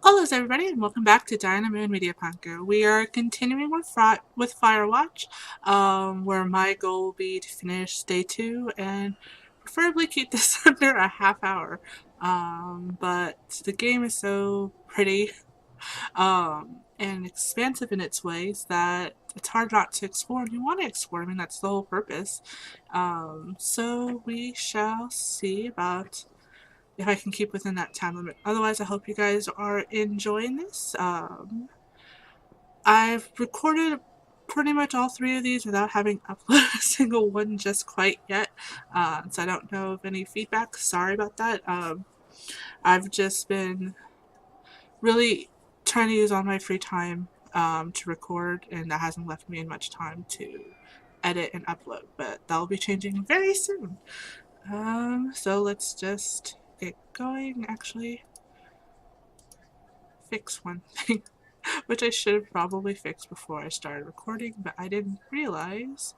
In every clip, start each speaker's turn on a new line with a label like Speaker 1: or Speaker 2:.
Speaker 1: Hello everybody and welcome back to Dynamo Media Punker. We are continuing with FireWatch, where my goal will be to finish day 2 and preferably keep this under a half hour. But the game is so pretty and expansive in its ways that it's hard not to explore, and you want to explore. I mean, that's the whole purpose. So we shall see about if I can keep within that time limit. Otherwise, I hope you guys are enjoying this. I've recorded pretty much all 3 of these without having uploaded a single one just quite yet, so I don't know of any feedback. Sorry about that. I've just been really trying to use all my free time to record, and that hasn't left me in much time to edit and upload, but that'll be changing very soon. So let's just get going. Actually, fix one thing, which I should have probably fixed before I started recording, but I didn't realize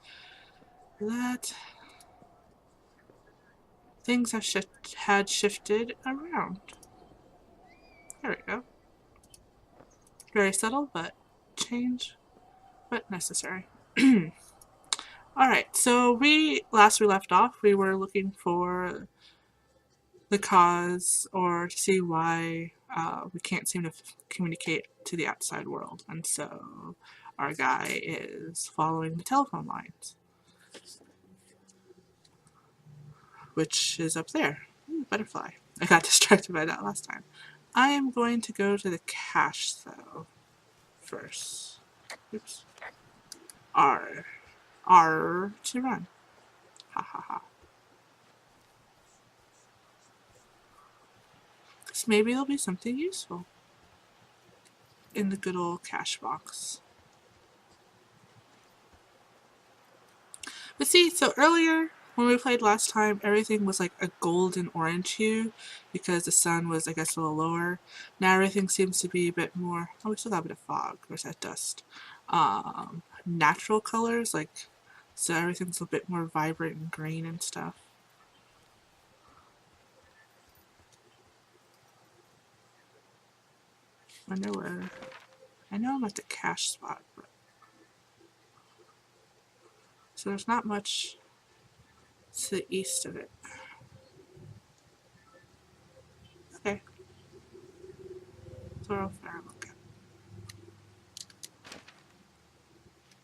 Speaker 1: that things had shifted around. There we go. Very subtle, but change, but necessary. Alright, so last we left off, we were looking for the cause or to see why we can't seem to communicate to the outside world. And so our guy is following the telephone lines, which is up there. Ooh, butterfly. I got distracted by that last time. I am going to go to the cache, though, first. Oops. R. R to run. Ha ha ha. Because maybe there'll be something useful in the good old cache box. But see, so earlier when we played last time, everything was like a golden orange hue because the sun was, I guess, a little lower. Now everything seems to be a bit more, oh, we still have a bit of fog, or is that dust? Natural colors, like, so everything's a bit more vibrant and green and stuff. I know I'm at the cache spot, but so there's not much to the east of it. Okay. Thoroughfare look at.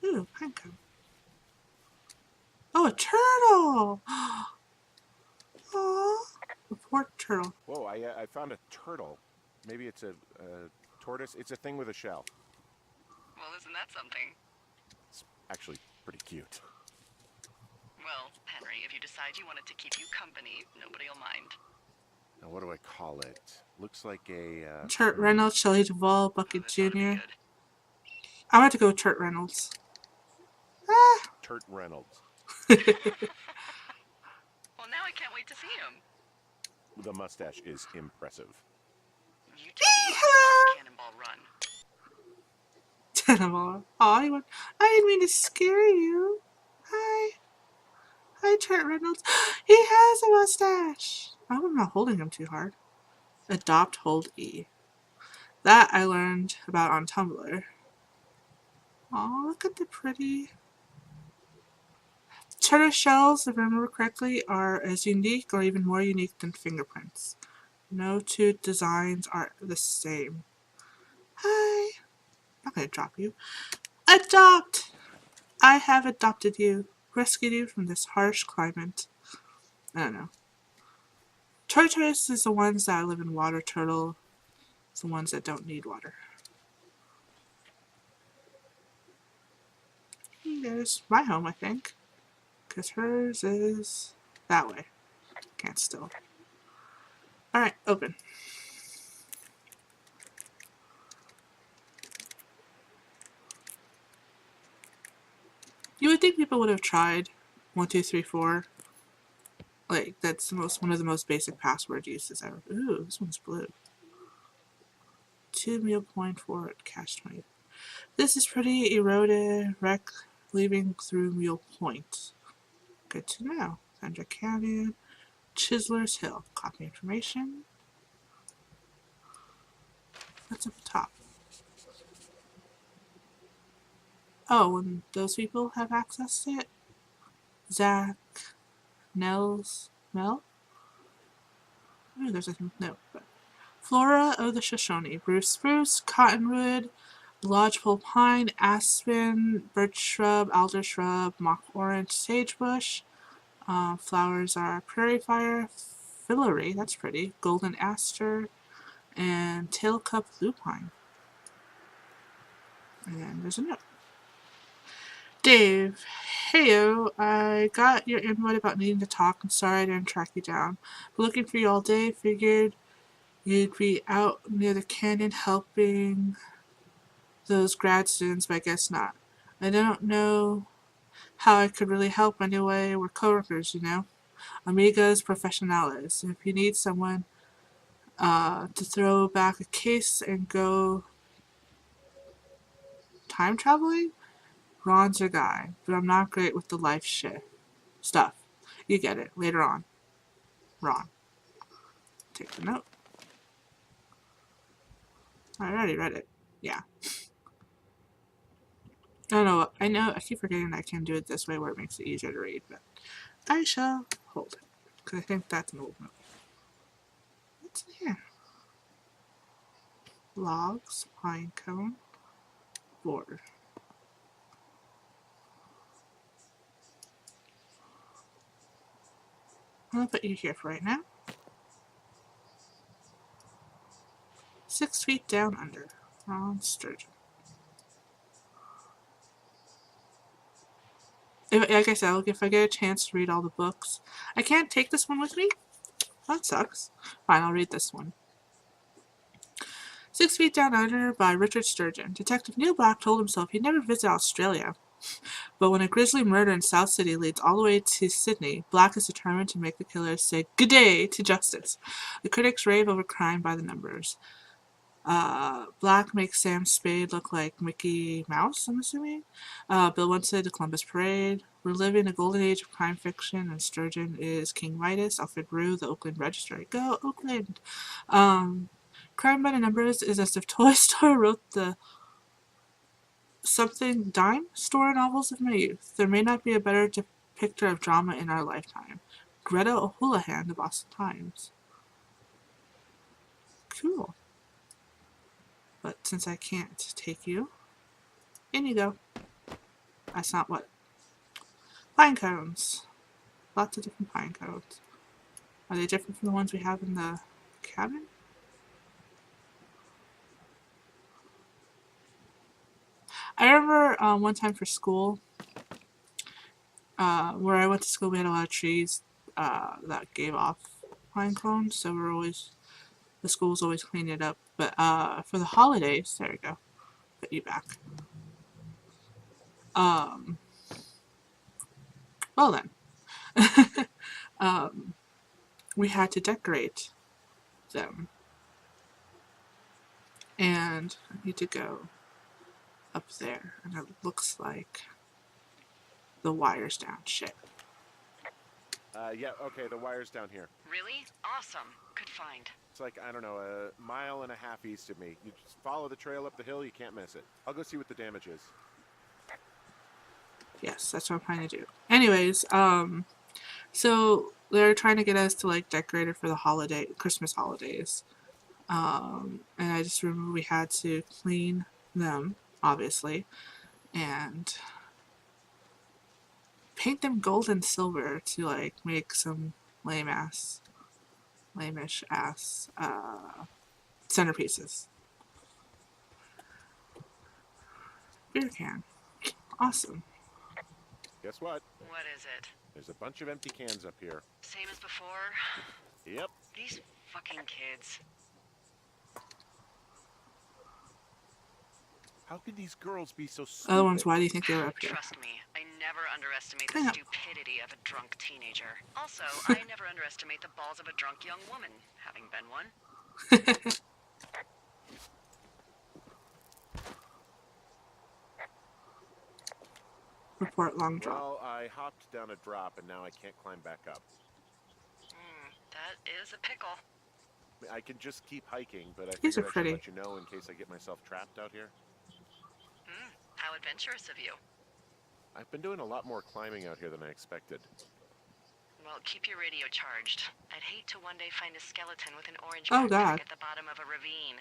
Speaker 1: Ooh, pine cone. Oh, a turtle! Aww. A port turtle.
Speaker 2: Whoa, I found a turtle. Maybe it's a tortoise. It's a thing with a shell.
Speaker 3: Well, isn't that something?
Speaker 2: It's actually pretty cute.
Speaker 3: Well, Henry, if you decide you want it to keep you company, nobody'll mind.
Speaker 2: Now, what do I call it? Looks like a...
Speaker 1: Turt Reynolds, Shelley Duvall, Bucket
Speaker 3: This ought to be
Speaker 1: Jr.
Speaker 3: good.
Speaker 1: I'm about to go Turt Reynolds. Ah!
Speaker 2: Turt Reynolds.
Speaker 3: Well, now I can't wait to see him.
Speaker 2: The mustache is impressive.
Speaker 3: You tell Cannonball Run.
Speaker 1: Cannonball. Oh, I didn't mean to scare you. Hi. Hi, Turt Reynolds. He has a mustache. I'm not holding him too hard. Adopt, hold E. That I learned about on Tumblr. Oh, look at the pretty. Tortoise shells, if I remember correctly, are as unique or even more unique than fingerprints. No two designs are the same. Hi. I'm not going to drop you. Adopt! I have adopted you. Rescued you from this harsh climate. I don't know. Tortoise is the ones that live in water. Turtle is the ones that don't need water. There's my home, I think. Because hers is that way. Can't still. Alright, open. You would think people would have tried 1, 2, 3, 4. Like, that's one of the most basic password uses ever. Ooh, this one's blue. 2 meal point forward, cache 20. This is pretty eroded wreck leaving through Mule Point. Good to know. Thunder Canyon, Chiseler's Hill. Copy information. What's up top? Oh, and those people have access to it? Zach, Nels, Mel? Ooh, there's a note. But Flora of the Shoshone. Bruce spruce, cottonwood, lodgepole pine, aspen, birch shrub, alder shrub, mock orange, sagebush. Flowers are prairie fire, fillory, that's pretty, golden aster, and tail cup lupine. And there's a note. Dave, heyo, I got your invite about needing to talk. I'm sorry I didn't track you down. Been looking for you all day. Figured you'd be out near the canyon helping those grad students, but I guess not. I don't know how I could really help anyway. We're coworkers, you know. Amigas professionales. If you need someone to throw back a case and go time traveling, Ron's your guy. But I'm not great with the life shit stuff. You get it. Later on. Ron. Take the note. I already read it. Yeah. I know. I keep forgetting I can do it this way where it makes it easier to read, but I shall hold it. Because I think that's an old note. What's in here? Logs, pine cone, board. I'm going to put you here for right now. 6 feet down under. Ron Sturgeon. Like I said, if I get a chance to read all the books. I can't take this one with me. That sucks. Fine, I'll read this one. 6 Feet Down Under by Richard Sturgeon. Detective Neil Black told himself he'd never visit Australia. But when a grisly murder in South City leads all the way to Sydney, Black is determined to make the killers say "good day" to justice. The critics rave over crime by the numbers. Black makes Sam Spade look like Mickey Mouse, I'm assuming. Bill Winston to Columbus Parade. We're living a golden age of crime fiction, and Sturgeon is King Midas. Alfred Rue, the Oakland Register. Go, Oakland! Crime by the Numbers is as if Toy Story wrote the something dime store novels of my youth. There may not be a better depictor of drama in our lifetime. Greta O'Houlihan, The Boston Times. Cool. But since I can't take you, in you go. That's not what. Pine cones. Lots of different pine cones. Are they different from the ones we have in the cabin? I remember one time for school, where I went to school, we had a lot of trees that gave off pine cones, so the school was always cleaning it up. But for the holidays, there we go, put you back. Well then, we had to decorate them, and I need to go up there, and it looks like the wire's down. Shit.
Speaker 2: Yeah, okay, the wire's down here.
Speaker 3: Really? Awesome. Good find.
Speaker 2: It's like, I don't know, a mile and a half east of me. You just follow the trail up the hill, you can't miss it. I'll go see what the damage is.
Speaker 1: Yes, that's what I'm trying to do. Anyways, so they're trying to get us to like decorate it for the Christmas holidays. And I just remember we had to clean them, obviously, and paint them gold and silver to like make some lame-ish ass centerpieces. Beer can. Awesome.
Speaker 2: Guess what?
Speaker 3: What is it?
Speaker 2: There's a bunch of empty cans up here.
Speaker 3: Same as before?
Speaker 2: Yep.
Speaker 3: These fucking kids.
Speaker 2: How can these girls be so stupid?
Speaker 1: Other ones, why do you think they were up here?
Speaker 3: Trust me, I never underestimate
Speaker 1: I
Speaker 3: the
Speaker 1: know.
Speaker 3: stupidity of a drunk teenager. Also, I never underestimate the balls of a drunk young woman, having been one.
Speaker 1: Report long drop.
Speaker 2: Well, I hopped down a drop and now I can't climb back up.
Speaker 3: That is a pickle.
Speaker 2: I can just keep hiking, but I
Speaker 1: These are
Speaker 2: figured I should
Speaker 1: pretty.
Speaker 2: let you know in case I get myself trapped out here.
Speaker 3: How adventurous of you.
Speaker 2: I've been doing a lot more climbing out here than I expected.
Speaker 3: Well, keep your radio charged. I'd hate to one day find a skeleton with an orange
Speaker 1: Oh
Speaker 3: backpack
Speaker 1: god.
Speaker 3: at the bottom of a ravine.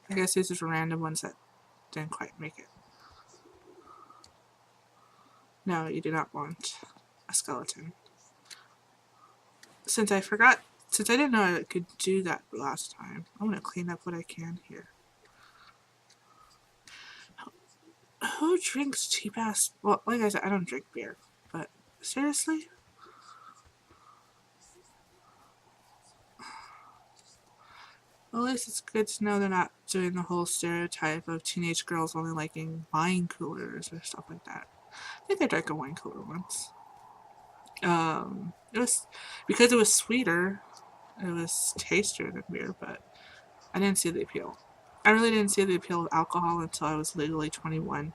Speaker 1: I guess these are random ones that didn't quite make it. No, you do not want a skeleton. Since I didn't know I could do that last time, I'm gonna clean up what I can here. Who drinks cheap ass? Well, like I said, I don't drink beer, but seriously? Well, at least it's good to know they're not doing the whole stereotype of teenage girls only liking wine coolers or stuff like that. I think I drank a wine cooler once. It was because it was sweeter. It was tastier than beer, but I didn't see the appeal. I really didn't see the appeal of alcohol until I was legally 21,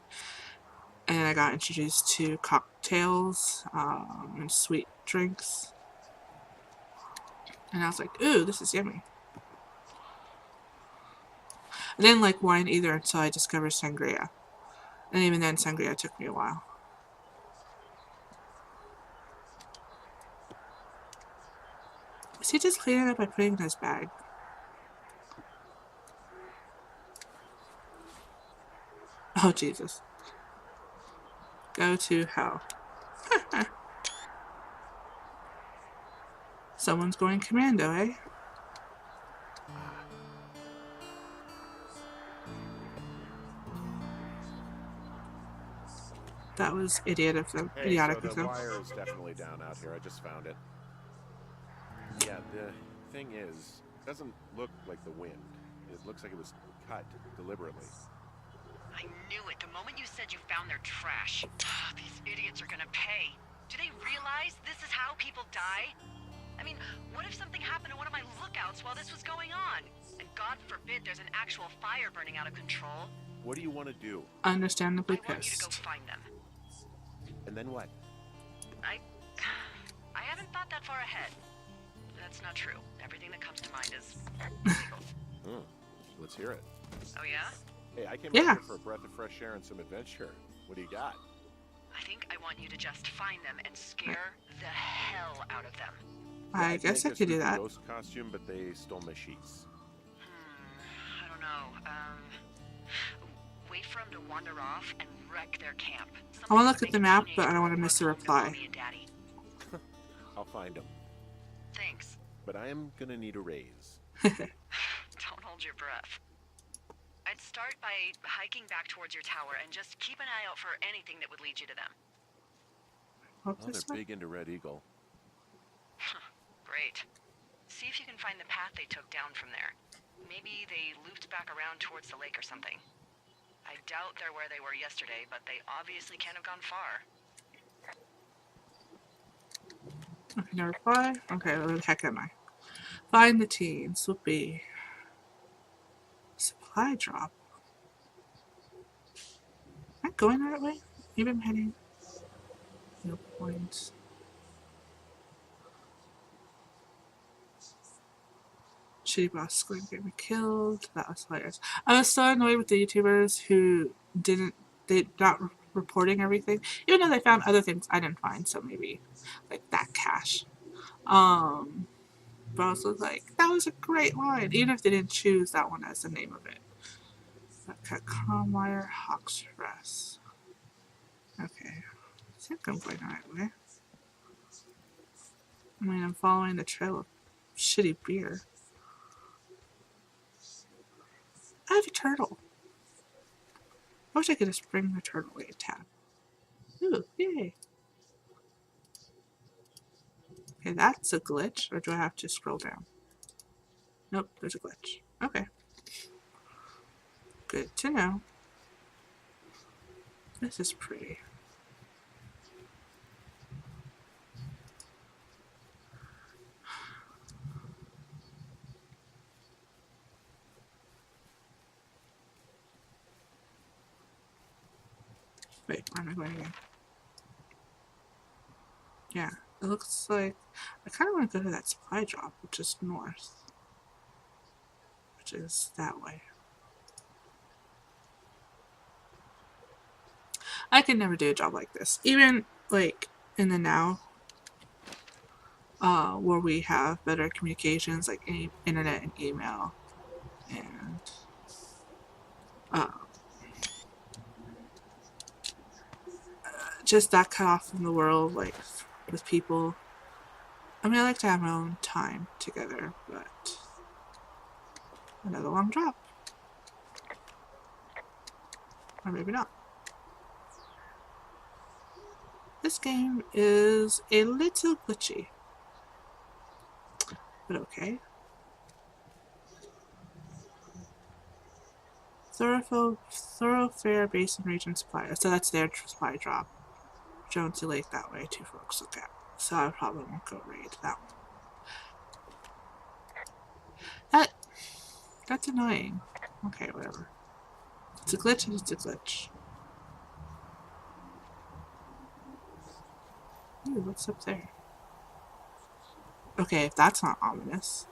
Speaker 1: and I got introduced to cocktails and sweet drinks, and I was like, "Ooh, this is yummy." I didn't like wine either until I discovered sangria, and even then, sangria took me a while. Is he just cleaning it up by putting it in his bag? Oh Jesus! Go to hell. Someone's going commando, eh? That was
Speaker 2: Hey, so
Speaker 1: idiotic
Speaker 2: the
Speaker 1: of them.
Speaker 2: wire is definitely down out here. I just found it. Yeah, the thing is, it doesn't look like the wind. It looks like it was cut deliberately.
Speaker 3: I knew it the moment you said you found their trash. These idiots are gonna pay. Do they realize this is how people die? I mean, what if something happened to one of my lookouts while this was going on? And God forbid there's an actual fire burning out of control.
Speaker 2: What do you want to do?
Speaker 1: Understandably
Speaker 3: I want you to go
Speaker 1: pissed.
Speaker 3: find them.
Speaker 2: And then what?
Speaker 3: I haven't thought that far ahead. That's not true. Everything that comes to mind is illegal.
Speaker 2: Hmm. Let's hear it.
Speaker 3: Oh yeah?
Speaker 2: Hey, I came out
Speaker 1: Yeah.
Speaker 2: here for a breath of fresh air and some adventure. What do you got?
Speaker 3: I think I want you to just find them and scare the hell out of them.
Speaker 1: I guess I could do that.
Speaker 2: Ghost costume, but they stole my sheets.
Speaker 3: I don't know. Wait for them to wander off and wreck their camp.
Speaker 1: I want to look at the map, but I don't want to miss the reply.
Speaker 2: I'll find them.
Speaker 3: Thanks.
Speaker 2: But I am gonna need a raise.
Speaker 3: Don't hold your breath. I'd start by hiking back towards your tower and just keep an eye out for anything that would lead you to them.
Speaker 1: Hope
Speaker 2: Oh,
Speaker 1: this
Speaker 2: they're
Speaker 1: way.
Speaker 2: big into Red Eagle.
Speaker 3: Great. See if you can find the path they took down from there. Maybe they looped back around towards the lake or something. I doubt they're where they were yesterday, but they obviously can't have gone far.
Speaker 1: Okay, no reply. Okay, where the heck am I? Find the teens. Whoopee. Supply drop. Am I going the right way? Maybe I'm heading. No point. Shitty boss is going to get me killed. That was hilarious. I was so annoyed with the YouTubers who they not reporting everything, even though they found other things I didn't find. So maybe like that cache. But I was like, that was a great line, even if they didn't choose that one as the name of it. Okay, Cromwire Hawk's Rest. Okay, I think I'm going the right way. I mean, I'm following the trail of shitty beer. I have a turtle. I wish I could just bring the turtle away a tab. Ooh, yay. Okay, that's a glitch, or do I have to scroll down? Nope, there's a glitch. Okay. Good to know. This is pretty. Wait, where am I going again? Yeah, it looks like I kind of want to go to that supply drop, which is north. which is that way. I could never do a job like this. Even, like, in the now, where we have better communications, like internet and email, and uh, just that cut off from the world, like, with people. I mean, I like to have my own time together, but another long drop. Or maybe not. This game is a little glitchy, but okay. Thoroughfare Basin Region Supply. So that's their supply drop. Jonesy Lake that way, 2 folks look at. So I probably won't go raid that one. That's annoying. Okay, whatever. It's a glitch and it's a glitch. Ooh, what's up there? Okay, if that's not ominous.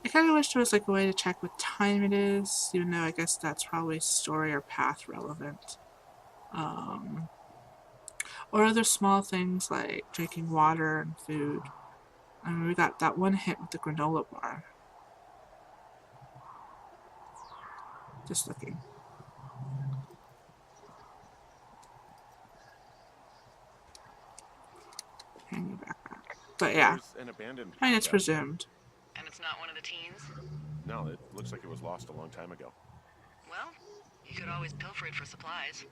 Speaker 1: I kind of wish there was like a way to check what time it is, even though I guess that's probably story or path relevant. Or other small things like drinking water and food. I mean, we got that one hit with the granola bar. Just looking. Hanging background. But yeah,
Speaker 2: There's an abandoned
Speaker 1: I mean,
Speaker 2: pack
Speaker 1: it's
Speaker 2: out here.
Speaker 1: presumed.
Speaker 3: And it's not one of the teens?
Speaker 2: No, it looks like it was lost a long time ago.
Speaker 3: Well, you could always pilfer it for supplies.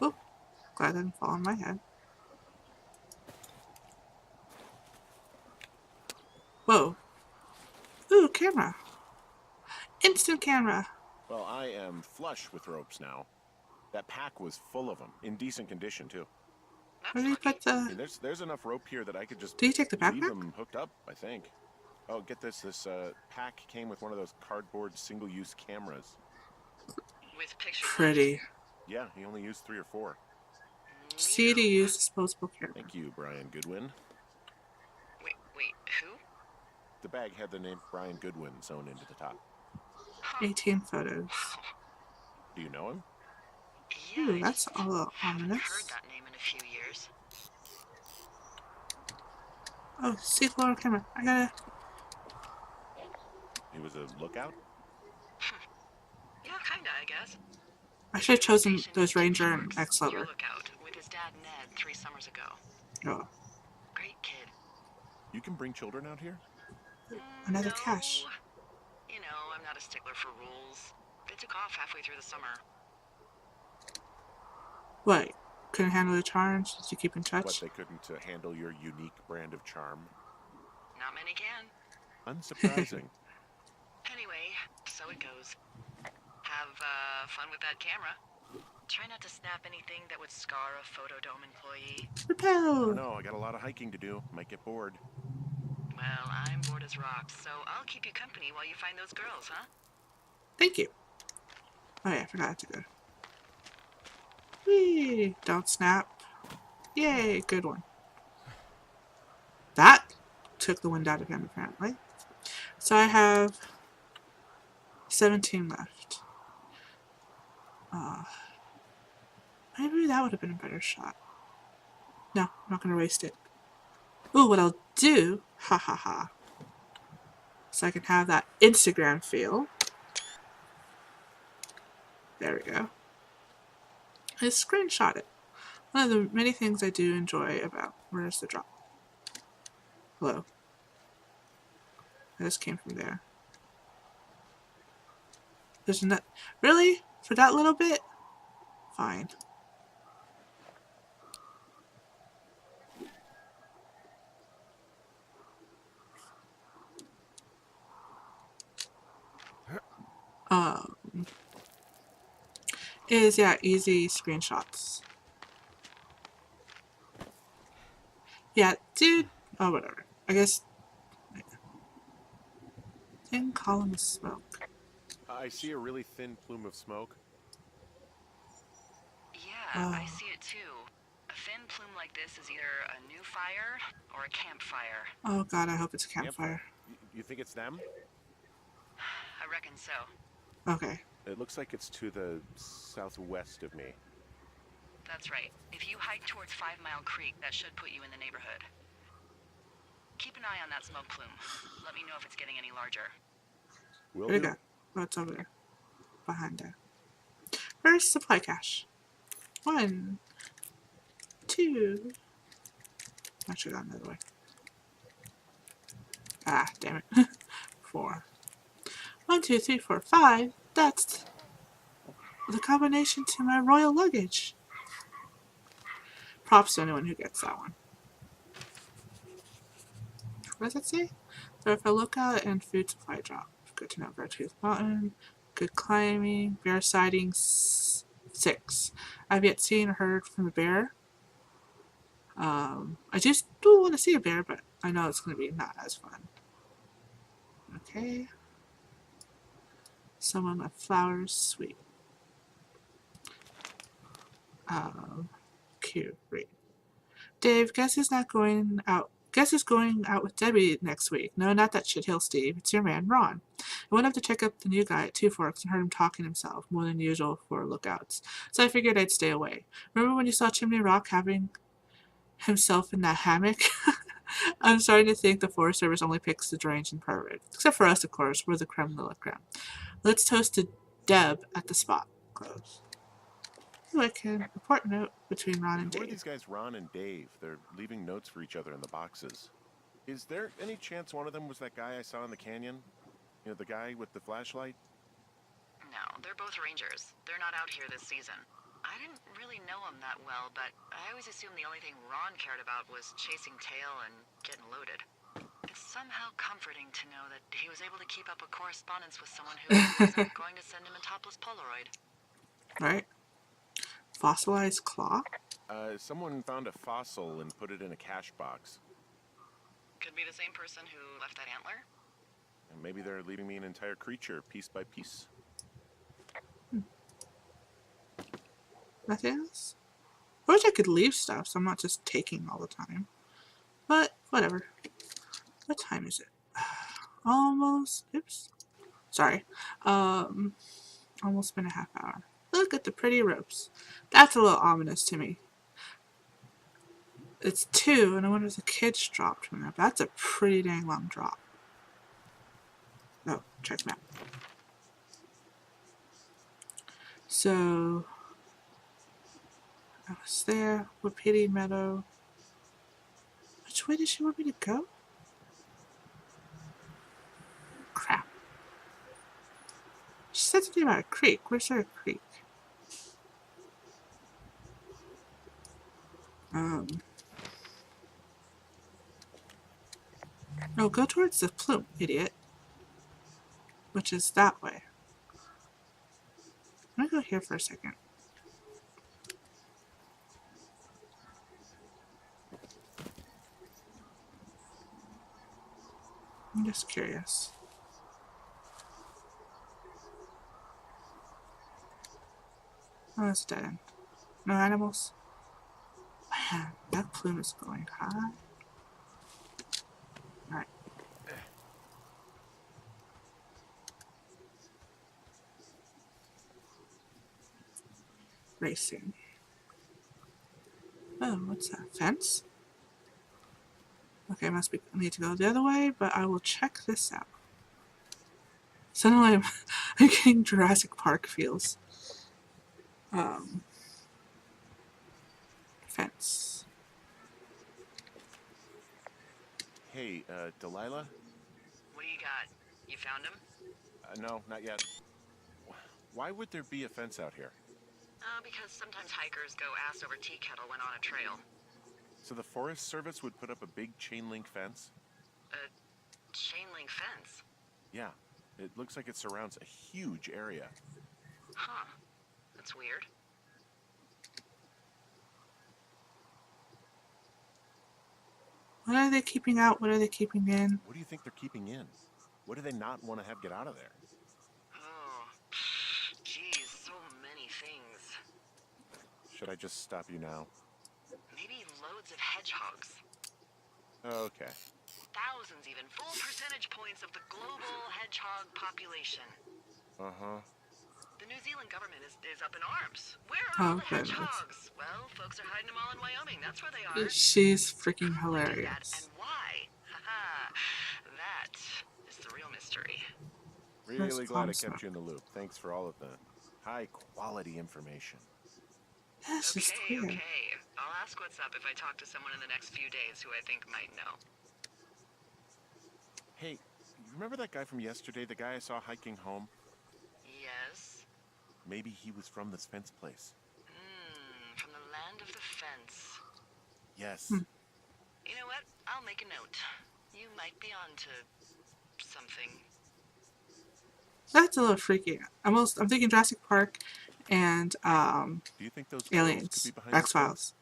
Speaker 1: Oop, glad that didn't fall on my head. Whoa. Ooh, camera. Instant camera.
Speaker 2: Well, I am flush with ropes now. That pack was full of them, in decent condition too.
Speaker 3: That's
Speaker 1: Where do you
Speaker 3: lucky.
Speaker 1: put
Speaker 2: I mean,
Speaker 1: the...
Speaker 2: there's enough rope here that I could just
Speaker 1: Do you take the
Speaker 2: leave
Speaker 1: backpack?
Speaker 2: them hooked up, I think. Oh, get this. This pack came with one of those cardboard single-use cameras.
Speaker 3: With pictures
Speaker 1: Pretty.
Speaker 2: Yeah, he only used 3 or 4.
Speaker 3: left.
Speaker 1: See to use disposable camera.
Speaker 2: Thank you, Brian Goodwin.
Speaker 3: Wait, who?
Speaker 2: The bag had the name Brian Goodwin sewn into the top.
Speaker 1: 18 photos.
Speaker 2: Do you know him?
Speaker 3: Yeah,
Speaker 1: Ooh,
Speaker 3: I
Speaker 1: that's
Speaker 3: just
Speaker 1: a little
Speaker 3: haven't
Speaker 1: ominous.
Speaker 3: heard that name in a few years.
Speaker 1: Oh, see the lower camera. I gotta...
Speaker 2: He was a lookout?
Speaker 3: Yeah, kinda, I guess.
Speaker 1: I should have chosen
Speaker 3: Stationed
Speaker 1: those
Speaker 3: in
Speaker 1: Ranger
Speaker 3: Two
Speaker 1: and
Speaker 3: Forks,
Speaker 1: X-Lover.
Speaker 3: your lookout, with his dad Ned 3 summers ago.
Speaker 1: Oh,
Speaker 3: Great kid.
Speaker 2: You can bring children out here?
Speaker 1: another
Speaker 3: No.
Speaker 1: cache.
Speaker 3: You know, I'm not a stickler for rules. They took off halfway through the summer.
Speaker 1: What? Couldn't handle the challenge? Did you keep in
Speaker 2: What,
Speaker 1: touch?
Speaker 2: they couldn't handle your unique brand of charm?
Speaker 3: Not many can.
Speaker 2: Unsurprising.
Speaker 3: Anyway, so it goes. Have fun with that camera. Try not to snap anything that would scar a Photodome employee.
Speaker 2: I
Speaker 1: Repel!
Speaker 2: don't know, I got a lot of hiking to do. Might get bored.
Speaker 3: Well, I'm bored as rocks, so I'll keep you company while you find those girls, huh?
Speaker 1: Thank you. Oh yeah, I forgot to go. Whee! Don't snap. Yay, good one. That took the wind out of him, apparently. So I have 17 left. Maybe that would have been a better shot. No, I'm not going to waste it. Ooh, what I'll do, ha ha ha, so I can have that Instagram feel. There we go. Is screenshot it. One of the many things I do enjoy about Where's the Drop. Hello. I just came from there. There's not really for that little bit. Fine. Is yeah, easy screenshots. Yeah, dude. Oh, whatever. I guess. Thin column of smoke.
Speaker 2: I see a really thin plume of smoke.
Speaker 3: I see it too. A thin plume like this is either a new fire or a campfire.
Speaker 1: Oh god, I hope it's a
Speaker 2: Campfire.
Speaker 1: campfire.
Speaker 2: You think it's them?
Speaker 3: I reckon so.
Speaker 1: Okay.
Speaker 2: It looks like it's to the southwest of me.
Speaker 3: That's right. If you hike towards 5 Mile Creek, that should put you in the neighborhood. Keep an eye on that smoke plume. Let me know if it's getting any larger.
Speaker 2: Will
Speaker 1: Where'd it
Speaker 2: do.
Speaker 1: go? Oh, it's over there. Behind there. Where's supply cache? 1, 2. I should have gone the other way. Ah, damn it. 4. 1, 2, 3, 4, 5. That's the combination to my royal luggage. Props to anyone who gets that one. What does it say? So if I look out and food supply drop. Good to know. Beartooth Mountain. Good climbing. Bear sightings 6. I've yet seen or heard from a bear. I just do want to see a bear, but I know it's going to be not as fun. Okay. Someone with flowers, sweet. Cute, great. Dave, guess who's not going out? Guess who's going out with Debbie next week? No, not that shithill Steve. It's your man, Ron. I went up to check up the new guy at Two Forks and heard him talking himself, more than usual for lookouts. So I figured I'd stay away. Remember when you saw Chimney Rock having himself in that hammock? I'm starting to think the Forest Service only picks the deranged and perverted. Except for us, of course. We're the creme de la creme. Let's toast to Deb at the spot. Close. Can report note between Ron and
Speaker 2: Who are
Speaker 1: Dave.
Speaker 2: these guys, Ron and Dave? They're leaving notes for each other in the boxes. Is there any chance one of them was that guy I saw in the canyon? You know, the guy with the flashlight?
Speaker 3: No, they're both rangers. They're not out here this season. I didn't really know him that well, but I always assumed the only thing Ron cared about was chasing tail and getting loaded. It's somehow comforting to know that he was able to keep up a correspondence with someone who wasn't going to send him a topless Polaroid.
Speaker 1: Right? Fossilized claw?
Speaker 2: Someone found a fossil and put it in a cache box.
Speaker 3: Could be the same person who left that antler.
Speaker 2: And maybe they're leaving me an entire creature, piece by piece.
Speaker 1: Nothing else? I wish I could leave stuff so I'm not just taking all the time. But, whatever. What time is it? Almost. Oops. Sorry. Almost been a half hour. Look at the pretty ropes. That's a little ominous to me. It's 2, and I wonder if the kids dropped from there. That's a pretty dang long drop. Oh, check map. So, I was there. Wapiti Meadow. Which way does she want me to go? Crap. She said something about a creek. Where's there a creek? No, go towards the plume, idiot. Which is that way. I'm gonna go here for a second. I'm just curious. Oh, it's dead end. No animals? Man, that plume is going high. Alright. Racing. Oh, what's that? Fence? Okay, must be I need to go the other way, but I will check this out. Suddenly I'm getting Jurassic Park feels. Fence.
Speaker 2: Hey, Delilah?
Speaker 3: What do you got? You found him?
Speaker 2: No, not yet. Why would there be a fence out here?
Speaker 3: Because sometimes hikers go ass over tea kettle when on a trail.
Speaker 2: So the Forest Service would put up a big chain link fence?
Speaker 3: A chain link fence?
Speaker 2: Yeah. It looks like it surrounds a huge area.
Speaker 3: Huh. That's weird.
Speaker 1: What are they keeping out? What are they keeping in?
Speaker 2: What do you think they're keeping in? What do they not want to have get out of there?
Speaker 3: Oh, geez, so many things.
Speaker 2: should I just stop you now?
Speaker 3: Maybe loads of hedgehogs.
Speaker 2: Okay.
Speaker 3: Thousands even. Full percentage points of the global hedgehog population.
Speaker 2: Uh-huh.
Speaker 3: The New Zealand government is up in arms. Where are all
Speaker 1: Oh
Speaker 3: the
Speaker 1: goodness.
Speaker 3: hedgehogs? Well, folks are hiding them all in Wyoming. That's where they are.
Speaker 1: She's
Speaker 3: Who
Speaker 1: freaking
Speaker 3: would do that and
Speaker 1: hilarious.
Speaker 3: why? Haha. That is the real mystery.
Speaker 1: Where's
Speaker 2: Really glad
Speaker 1: Palm
Speaker 2: I kept you in
Speaker 1: Smoke?
Speaker 2: the loop. Thanks for all of the high-quality information.
Speaker 1: Yeah, it's just
Speaker 3: Okay,
Speaker 1: weird.
Speaker 3: okay. I'll ask what's up if I talk to someone in the next few days who I think might know.
Speaker 2: Hey, you remember that guy from yesterday, the guy I saw hiking home?
Speaker 3: Yes?
Speaker 2: Maybe he was from this fence place.
Speaker 3: From the land of the fence.
Speaker 2: Yes.
Speaker 3: You know what? I'll make a note. You might be onto something.
Speaker 1: That's a little freaky. I'm thinking Jurassic Park and
Speaker 2: Do you think those girls could be
Speaker 1: Aliens,
Speaker 2: behind
Speaker 1: X
Speaker 2: this boat?
Speaker 1: Files.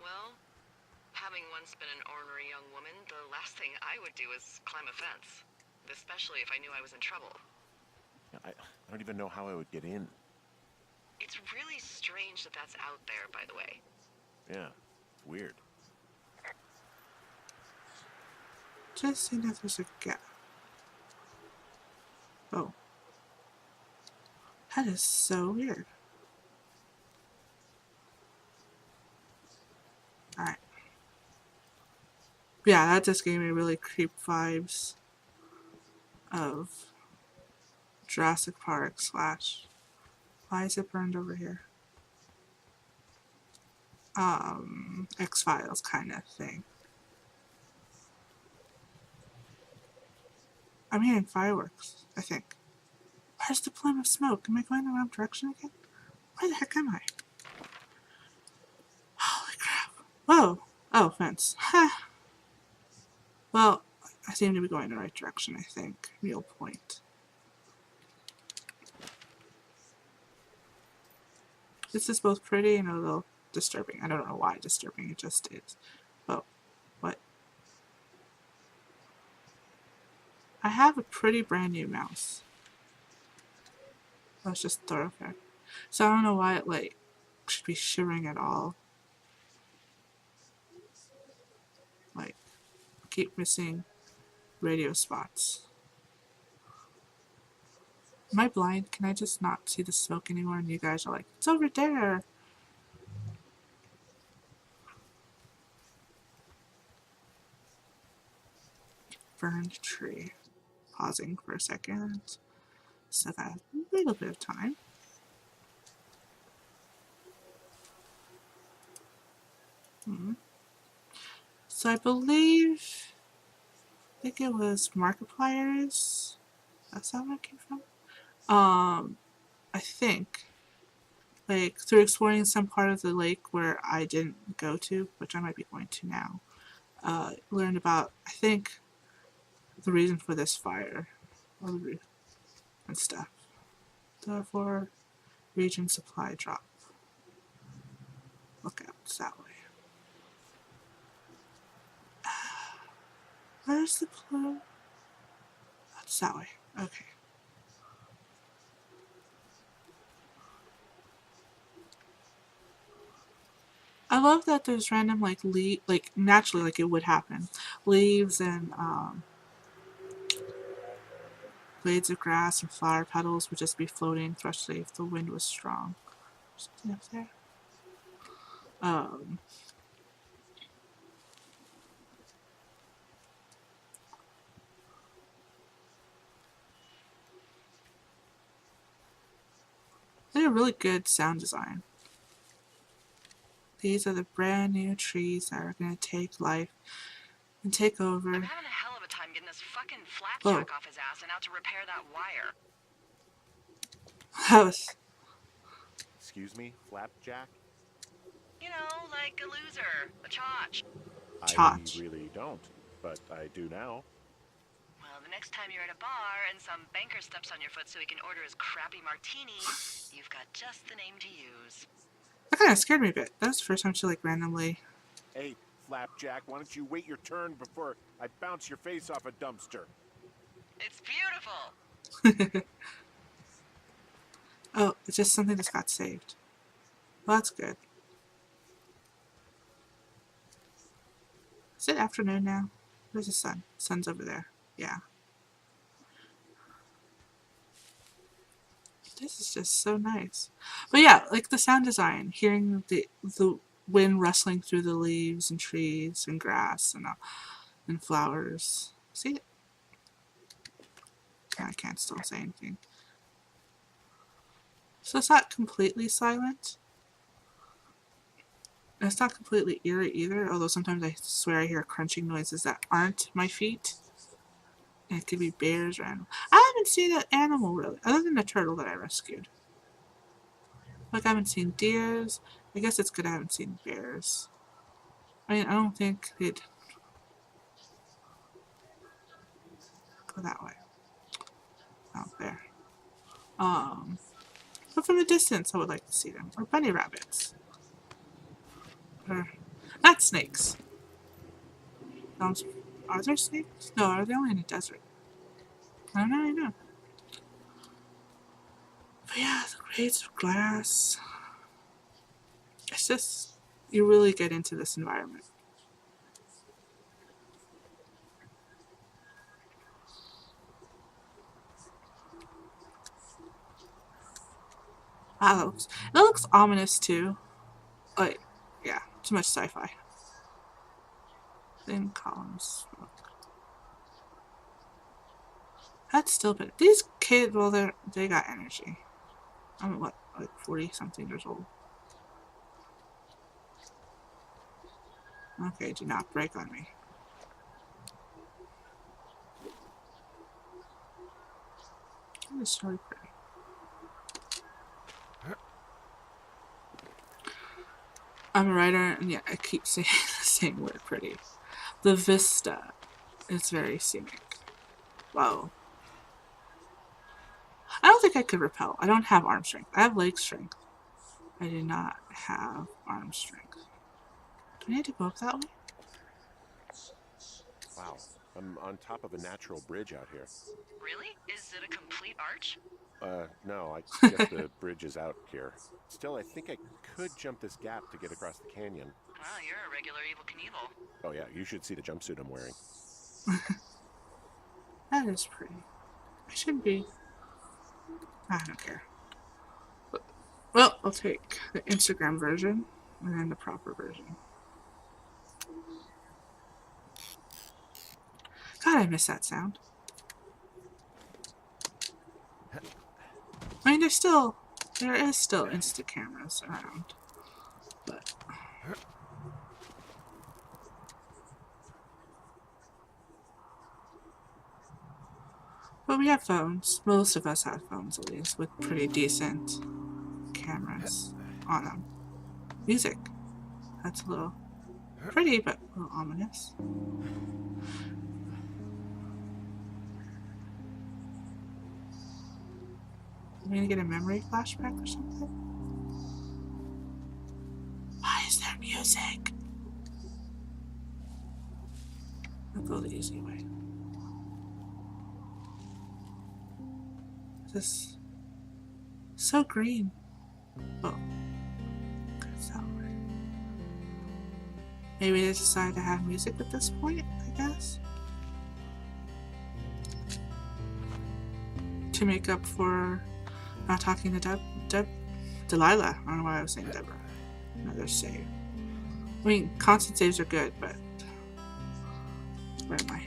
Speaker 3: Well, having once been an ornery young woman, the last thing I would do is climb a fence. Especially if I knew I was in trouble.
Speaker 2: I don't even know how I would get in.
Speaker 3: It's really strange that that's out there, by the way.
Speaker 2: Yeah, it's weird.
Speaker 1: Just seeing if there's a gap. Oh, that is so weird. All right. Yeah, that just gave me really creep vibes of Jurassic Park slash. Why is it burned over here? X Files kind of thing. I'm hearing fireworks, I think. Where's the plume of smoke? Am I going the wrong direction again? Where the heck am I? Holy crap. Whoa! Oh, fence. Ha! Well, I seem to be going the right direction, I think. Real point. This is both pretty and a little disturbing. I don't know why disturbing, it just is. Oh, what? I have a pretty brand new mouse. That's just thoroughfare. So I don't know why it like should be shivering at all. Like, keep missing radio spots. Am I blind? Can I just not see the smoke anymore? And you guys are like, it's over there. Burned tree. Pausing for a second. So that a little bit of time. So I think it was Markiplier's. That's how it came from. I think like through exploring some part of the lake where I didn't go to, which I might be going to now. Learned about I think the reason for this fire and stuff. Therefore, region supply drop. Look out, it's that way. Where's the plume? That's that way. Okay. I love that there's random like naturally like it would happen, leaves and blades of grass and flower petals would just be floating freshly if the wind was strong. Something up there. They have really good sound design. These are the brand new trees that are gonna take life and take over.
Speaker 3: I'm having a hell of a time getting this fucking
Speaker 1: Whoa.
Speaker 3: flapjack off his ass and out to repair that wire.
Speaker 1: That was
Speaker 2: Excuse me, Flapjack?
Speaker 3: You know, like a loser, a chotch.
Speaker 1: Chotch.
Speaker 2: I really don't, but I do now.
Speaker 3: Well, the next time you're at a bar and some banker steps on your foot so he can order his crappy martini, you've got just the name to use.
Speaker 1: That kind of scared me a bit. That was the first time she like randomly.
Speaker 2: Hey, Flapjack, why don't you wait your turn before I bounce your face off a dumpster?
Speaker 3: It's beautiful.
Speaker 1: Oh, it's just something that got saved. Well, that's good. Is it afternoon now? Where's the sun? Sun's over there. Yeah. This is just so nice. But yeah, like the sound design, hearing the wind rustling through the leaves and trees and grass and flowers. See? I can't still say anything. So it's not completely silent. And it's not completely eerie either, although sometimes I swear I hear crunching noises that aren't my feet. And it could be bears or animals. I haven't seen an animal really, other than the turtle that I rescued. Like I haven't seen deers. I guess it's good I haven't seen bears. I mean, I don't think they'd go that way. Out there. But from a distance, I would like to see them. Or bunny rabbits. Or not snakes. Are there snakes? No, are they only in the desert? I don't really know. But yeah, the grades of glass. It's just, you really get into this environment. Wow, it looks ominous too. Like, yeah, too much sci-fi. Thin columns. That's still been. These kids, well, they got energy. I'm what, like 40 something years old. Okay, do not break on me. That is so pretty. I'm a writer, and yeah, I keep saying the same word, pretty. The vista is very scenic. Wow. I don't think I could rappel. I don't have arm strength. I have leg strength. I do not have arm strength. Do I need to go up that way?
Speaker 2: Wow, I'm on top of a natural bridge out here.
Speaker 3: Really? Is it a complete arch?
Speaker 2: No, I guess the bridge is out here. Still, I think I could jump this gap to get across the canyon.
Speaker 3: Well, you're a regular Evel Knievel.
Speaker 2: Oh yeah, you should see the jumpsuit I'm wearing.
Speaker 1: That is pretty. I should be. I don't care. Well, I'll take the Instagram version and then the proper version. God, I miss that sound. I mean, there is still Insta cameras around, but we have phones. Most of us have phones, at least, with pretty decent cameras on them. Music. That's a little pretty, but a little ominous. Are we gonna get a memory flashback or something? Why is there music? I'll go the easy way. This is so green. Oh, that's that way. Maybe they decided to have music at this point, I guess. To make up for not talking to Delilah. I don't know why I was saying Deborah. Another save. I mean, constant saves are good, but where am I?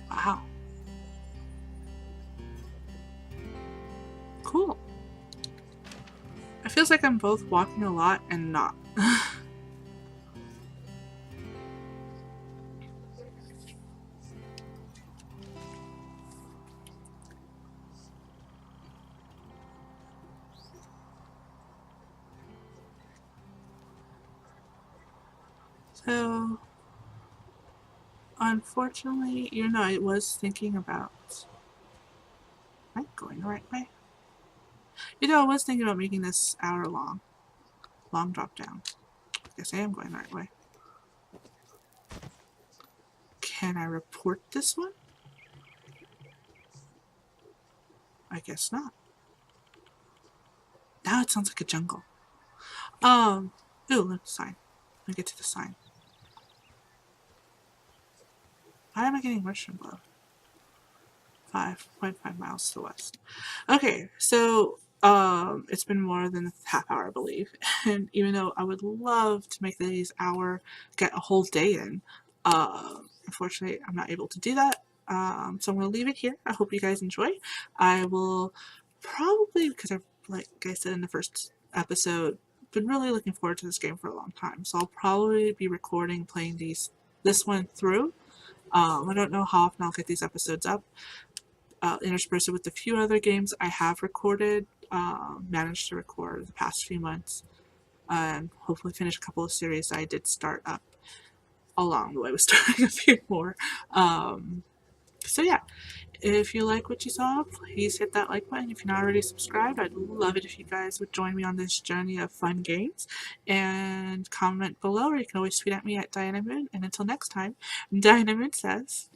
Speaker 1: Wow. Cool. It feels like I'm both walking a lot and not. So, unfortunately, I was thinking about. Am I going the right way? I was thinking about making this hour long. Long drop down. I guess I am going the right way. Can I report this one? I guess not. Now it sounds like a jungle. Ooh, look, sign. Let me get to the sign. Why am I getting mushroom glow? 5.5 miles to the west. Okay, so it's been more than a half hour, I believe. And even though I would love to make these hour get a whole day in, unfortunately I'm not able to do that. So I'm gonna leave it here. I hope you guys enjoy. I will probably, because I've, like I said in the first episode, been really looking forward to this game for a long time. So I'll probably be recording playing this one through. I don't know how often I'll get these episodes up. Intersperse it with a few other games I have recorded, managed to record the past few months, and hopefully finish a couple of series I did start up along the way with starting a few more. So yeah, if you like what you saw, please hit that like button. If you're not already subscribed, I'd love it if you guys would join me on this journey of fun games. And comment below, or you can always tweet at me at Diana Moon. And until next time, Diana Moon says...